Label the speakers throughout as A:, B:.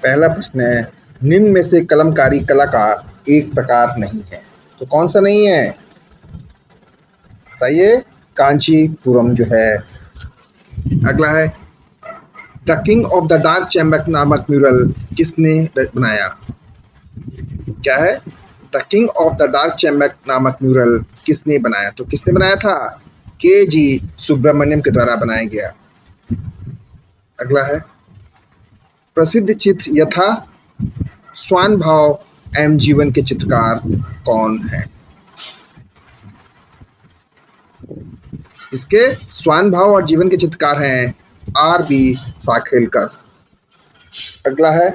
A: पहला प्रश्न है, निम्न में से कलमकारी कला का एक प्रकार नहीं है, तो कौन सा नहीं है बताइए। कांचीपुरम जो है। अगला है, the king of the dark chamber नामक म्यूरल किसने बनाया। क्या है, the king of the dark chamber नामक म्यूरल किसने बनाया, तो किसने बनाया था, के.जी. सुब्रमण्यम के द्वारा बनाया गया। अगला है, प्रसिद्ध चित्र यथा स्वान भाव एवं जीवन के चित्रकार कौन है। इसके स्वान भाव और जीवन के चित्रकार हैं आर.बी. साखेलकर। अगला है,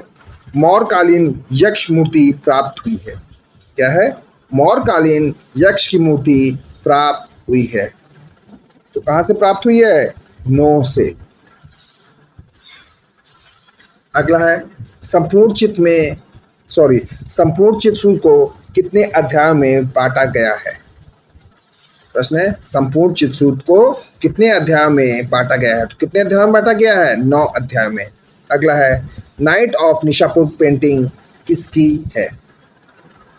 A: मौर्यकालीन यक्ष मूर्ति प्राप्त हुई है। क्या है, मौर्यकालीन यक्ष की मूर्ति प्राप्त हुई है, तो कहाँ से प्राप्त हुई है, नौ से। अगला है, संपूर्ण चित्र सूत्र को कितने अध्यायों में बांटा गया है। प्रश्न है, संपूर्ण चित्र सूत्र को कितने अध्यायों में बांटा गया है, तो कितने अध्यायों में बांटा गया है, 9 अध्याय में। अगला है, नाइट ऑफ निशापुर पेंटिंग किसकी है।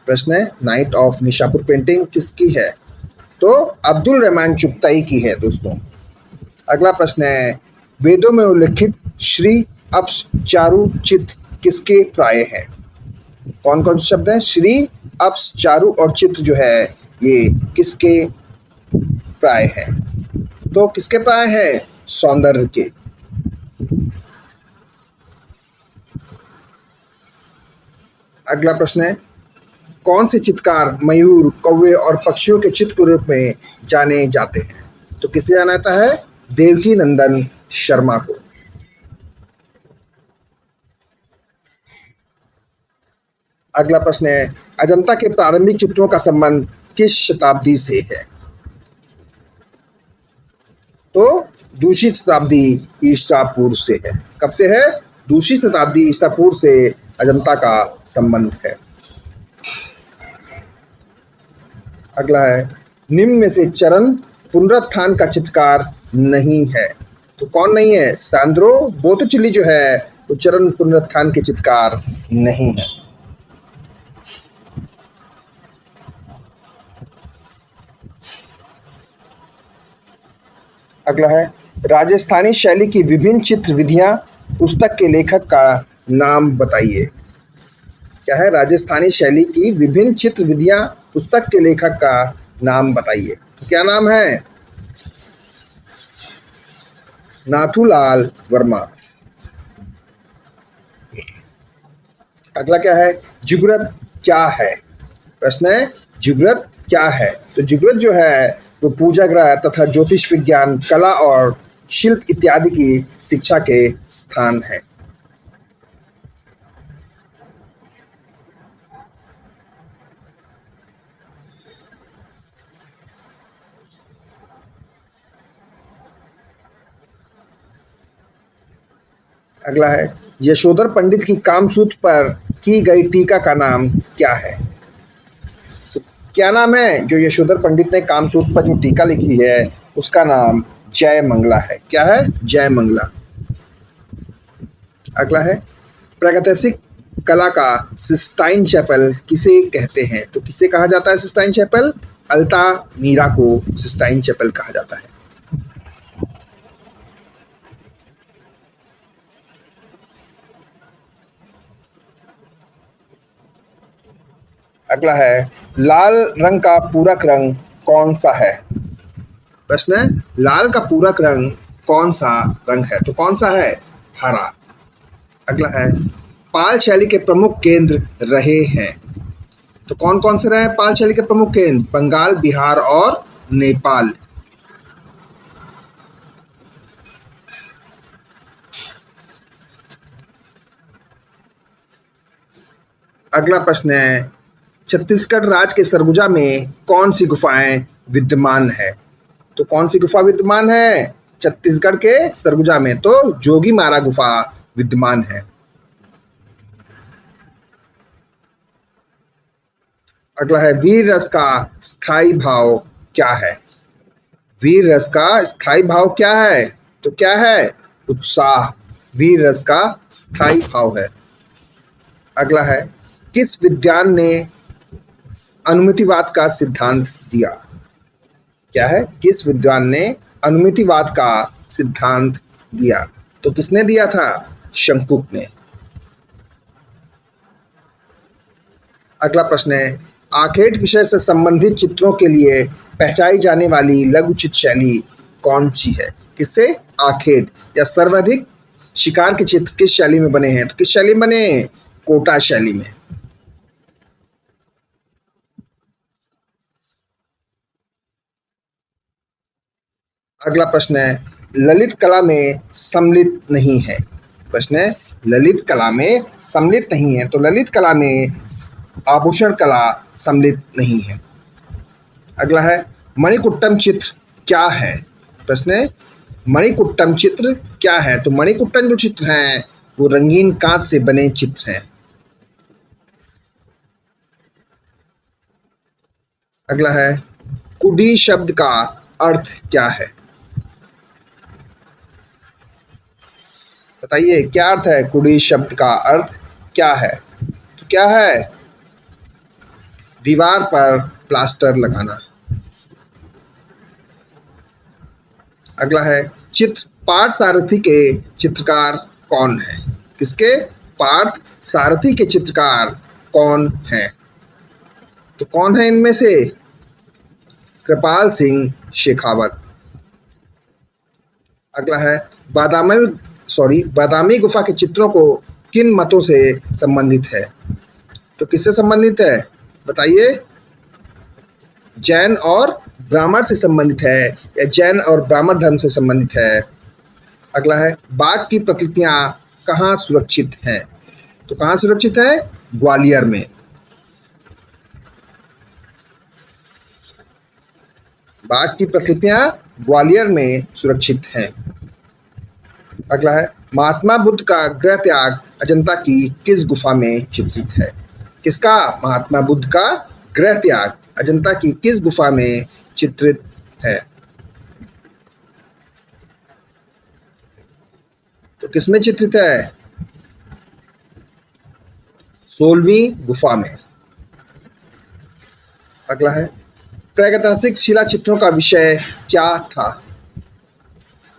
A: प्रश्न है, नाइट ऑफ निशापुर पेंटिंग किसकी है, तो अब्दुल रहमान चुगताई की है दोस्तों। अगला प्रश्न है, वेदों में उल्लिखित श्री अप्स चारु चित्त किसके प्राय हैं। कौन कौन से शब्द हैं, श्री अप्स चारु और चित्र जो है ये किसके प्राय है, तो किसके प्राय है, सौंदर्य के। अगला प्रश्न है, कौन से चित्रकार मयूर, कौवे और पक्षियों के चित्र के रूप में जाने जाते हैं, तो किसे जाना जाता है, देवकी नंदन शर्मा को। अगला प्रश्न है, अजंता के प्रारंभिक चित्रों का संबंध किस शताब्दी से है, तो दूसरी शताब्दी ईसा पूर्व से है। कब से है, दूसरी शताब्दी ईसा पूर्व से अजंता का संबंध है। अगला है, निम्न में से चरण पुनरुत्थान का चित्रकार नहीं है, तो कौन नहीं है, सांद्रो बोत्तिचेली जो है वो चरण पुनरुत्थान के चित्रकार नहीं है। अगला है, राजस्थानी शैली की विभिन्न चित्र विधियां पुस्तक के लेखक का नाम बताइए। क्या है, राजस्थानी शैली की विभिन्न चित्र विधियां पुस्तक के लेखक का नाम बताइए, तो क्या नाम है, नाथूलाल वर्मा। अगला क्या है, जिगुरत क्या है। प्रश्न है, जिगुरत क्या है, तो जिगुरत जो है वो पूजा ग्रह तथा ज्योतिष विज्ञान, कला और शिल्प इत्यादि की शिक्षा के स्थान है। अगला है, यशोधर पंडित की कामसूत्र पर की गई टीका का नाम क्या है, तो क्या नाम है, जो यशोधर पंडित ने कामसूत्र पर जो टीका लिखी है उसका नाम जय मंगला है। क्या है, जय मंगला। अगला है, प्रागैतिहासिक कला का सिस्टाइन चैपल किसे कहते हैं, तो किसे कहा जाता है सिस्टाइन चैपल, अल्तामीरा को सिस्टाइन चैपल कहा जाता है। अगला है, लाल रंग का पूरक रंग कौन सा है। प्रश्न है, लाल का पूरक रंग कौन सा रंग है, तो कौन सा है, हरा। अगला है, पाल शैली के प्रमुख केंद्र रहे हैं, तो कौन कौन से रहे हैं पाल शैली के प्रमुख केंद्र, बंगाल, बिहार और नेपाल। अगला प्रश्न है, छत्तीसगढ़ राज्य के सरगुजा में कौन सी गुफाएं विद्यमान है, तो कौन सी गुफा विद्यमान है छत्तीसगढ़ के सरगुजा में, तो जोगीमारा गुफा विद्यमान है। अगला है, वीर रस का स्थायी भाव क्या है। वीर रस का स्थायी भाव क्या है, तो क्या है, उत्साह वीर रस का स्थायी भाव है। अगला है, किस विद्वान ने अनुमितिवाद का सिद्धांत दिया? क्या है? किस विद्वान ने अनुमितिवाद का सिद्धांत दिया? तो किसने दिया था? शंकुक ने। अगला प्रश्न है, आखेट विषय से संबंधित चित्रों के लिए पहचानी जाने वाली लघुचित्र शैली कौन सी है? किससे? आखेट या सर्वाधिक शिकार के चित्र किस शैली में बने हैं? तो किस शैली में बने हैं? कोटा शैली में। अगला प्रश्न है, ललित कला में सम्मिलित नहीं है। प्रश्न है, ललित कला में सम्मिलित नहीं है, तो ललित कला में आभूषण कला सम्मिलित नहीं है। अगला है, मणिकुट्टम चित्र क्या है? प्रश्न है, मणिकुट्टम चित्र क्या है? तो मणिकुट्टम जो चित्र हैं वो रंगीन कांच से बने चित्र हैं। अगला है, कुडी शब्द का अर्थ क्या है? बताइए, क्या अर्थ है? कुडी शब्द का अर्थ क्या है? तो क्या है? दीवार पर प्लास्टर लगाना। अगला है, चित्र पार्थ सारथी के चित्रकार कौन है? किसके? पार्थ सारथी के चित्रकार कौन है? तो कौन है इनमें से? कृपाल सिंह शेखावत। अगला है, बादामी गुफा के चित्रों को किन मतों से संबंधित है? तो किससे संबंधित है? बताइए। जैन और ब्राह्मण से संबंधित है या जैन और ब्राह्मण धर्म से संबंधित है? अगला है, बाघ की प्रतिकृतियां कहाँ सुरक्षित हैं? तो कहाँ सुरक्षित है? ग्वालियर में। बाघ की प्रतिकृतियां ग्वालियर में सुरक्षित हैं। अगला है, महात्मा बुद्ध का गृह त्याग अजंता की किस गुफा में चित्रित है? किसका? महात्मा बुद्ध का गृह त्याग अजंता की किस गुफा में चित्रित है? तो किसमें चित्रित है? 16वीं गुफा में। अगला है, प्रागैतिहासिक शिला चित्रों का विषय क्या था?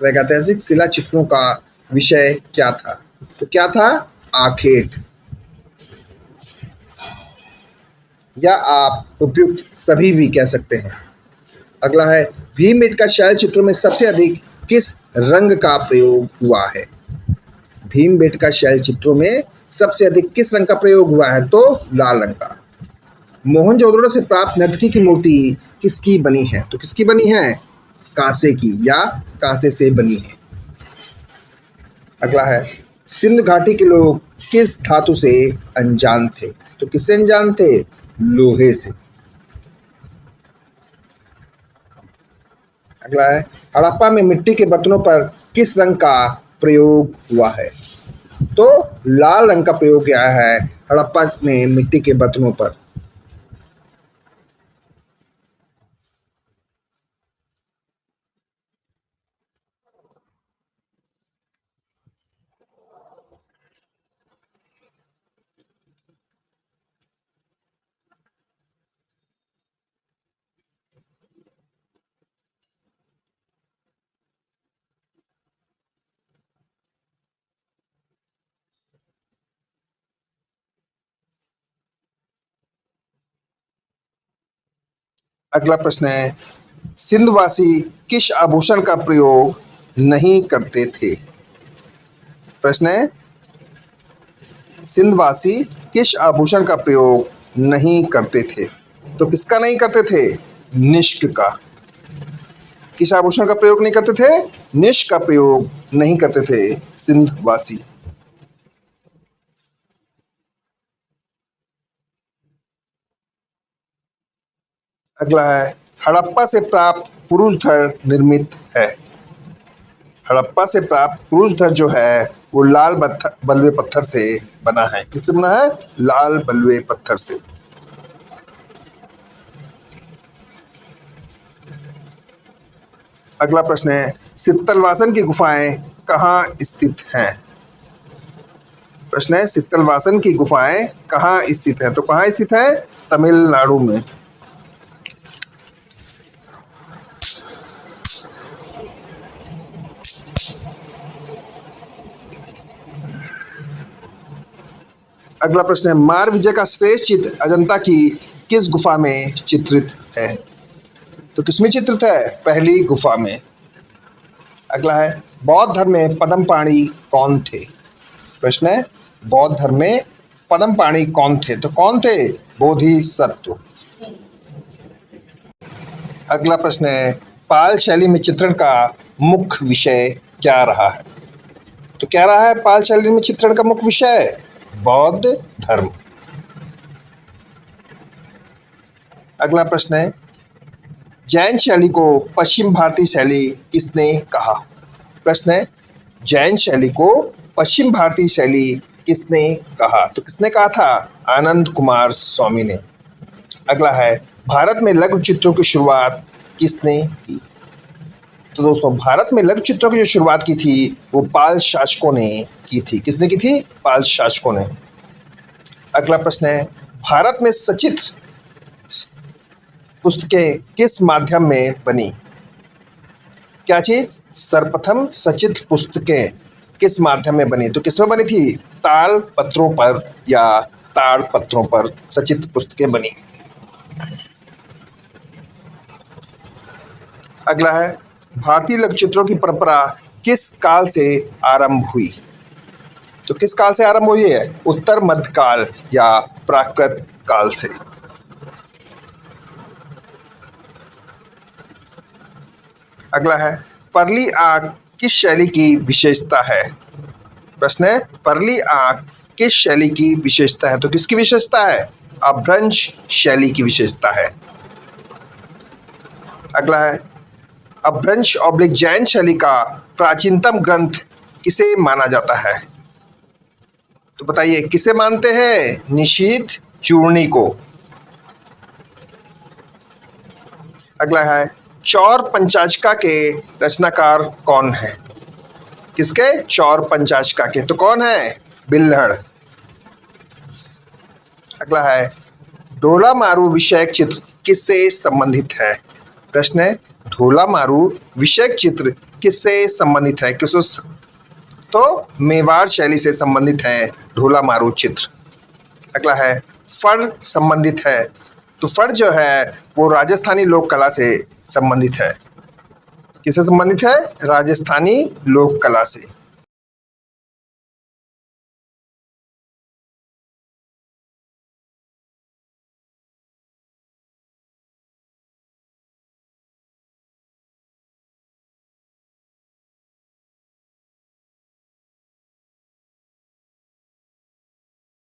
A: प्रागैतिहासिक शिला चित्रों का विषय क्या था? तो क्या था? आखेट, या आप उपयुक्त सभी भी कह सकते हैं। अगला है, भीमबेटका शैल चित्रों में सबसे अधिक किस रंग का प्रयोग हुआ है? भीमबेटका शैल चित्रों में सबसे अधिक किस रंग का प्रयोग हुआ है? तो लाल रंग का। मोहनजोदड़ो से प्राप्त नर्तकी की मूर्ति किसकी बनी है? तो किसकी बनी है? कांसे की, या कांसे से बनी है। अगला है, सिंधु घाटी के लोग किस धातु से अनजान थे? तो किससे अनजान थे? लोहे से। अगला है, हड़प्पा में मिट्टी के बर्तनों पर किस रंग का प्रयोग हुआ है? तो लाल रंग का प्रयोग किया है हड़प्पा में मिट्टी के बर्तनों पर। अगला प्रश्न है, सिंधवासी किस आभूषण का प्रयोग नहीं करते थे? प्रश्न है, सिंधवासी किस आभूषण का प्रयोग नहीं करते थे? तो किसका नहीं करते थे? निष्क का। किस आभूषण का प्रयोग नहीं करते थे? निष्क का प्रयोग नहीं करते थे सिंधवासी। अगला है, हड़प्पा से प्राप्त पुरुष धड़ निर्मित है। हड़प्पा से प्राप्त पुरुष धड़ जो है वो लाल बलुए पत्थर से बना है। किससे बना है? लाल बलुए पत्थर से। अगला प्रश्न है, सित्तलवासन की गुफाएं कहाँ स्थित हैं? प्रश्न है सित्तलवासन की गुफाएं कहाँ स्थित है? तो कहाँ स्थित है? तमिलनाडु में। अगला प्रश्न है मार विजय का श्रेष्ठ चित्र अजंता की किस गुफा में चित्रित है? तो किसमें चित्रित है? पहली गुफा में। अगला है बौद्ध धर्म में पद्मपाणि कौन थे? प्रश्न है बौद्ध धर्म में पद्मपाणि कौन थे? तो कौन थे? बोधिसत्व। अगला प्रश्न है पाल शैली में चित्रण का मुख्य विषय क्या रहा है? तो क्या रहा है पाल शैली में चित्रण का मुख्य विषय? बौद्ध धर्म। अगला प्रश्न है जैन शैली को पश्चिम भारतीय शैली किसने कहा? प्रश्न है जैन शैली को पश्चिम भारतीय शैली किसने कहा? तो किसने कहा था? आनंद कुमार स्वामी ने। अगला है भारत में लघु चित्रों की शुरुआत किसने की? तो दोस्तों भारत में लघु चित्रों की जो शुरुआत की थी वो पाल शासकों ने की थी। किसने की थी? पाल शासकों ने। अगला प्रश्न है भारत में सचित्र पुस्तकें किस माध्यम में बनी? क्या चीज? सर्वप्रथम सचित्र पुस्तकें किस माध्यम में बनी? तो किस में बनी थी? ताल पत्रों पर या ताड़ पत्रों पर सचित्र पुस्तकें बनी। अगला है भारतीय लघुचित्रों की परंपरा किस काल से आरंभ हुई? तो किस काल से आरंभ हुई है? उत्तर मध्य काल या प्राकृत काल से। अगला है परली आंख किस शैली की विशेषता है? प्रश्न है परली आंख किस शैली की विशेषता है? तो किसकी विशेषता है? अपभ्रंश शैली की विशेषता है। अगला है अपभ्रंश ऑब्लिक जैन शैली का प्राचीनतम ग्रंथ किसे माना जाता है? तो बताइए किसे मानते हैं? निशीथ चूर्णी को। अगला है चौर पंचाचिका के रचनाकार कौन है? किसके? चौर पंचाचिका के। तो कौन है? बिल्हड़। अगला है ढोला मारू विषयक चित्र किससे संबंधित है? प्रश्न है ढोला मारू विषयक चित्र किससे संबंधित है? किससे? तो मेवाड़ शैली से संबंधित है ढोला मारू चित्र। अगला है फड़ संबंधित है। तो फड़ जो है वो राजस्थानी लोक कला से संबंधित है। किससे संबंधित है? राजस्थानी लोक कला से।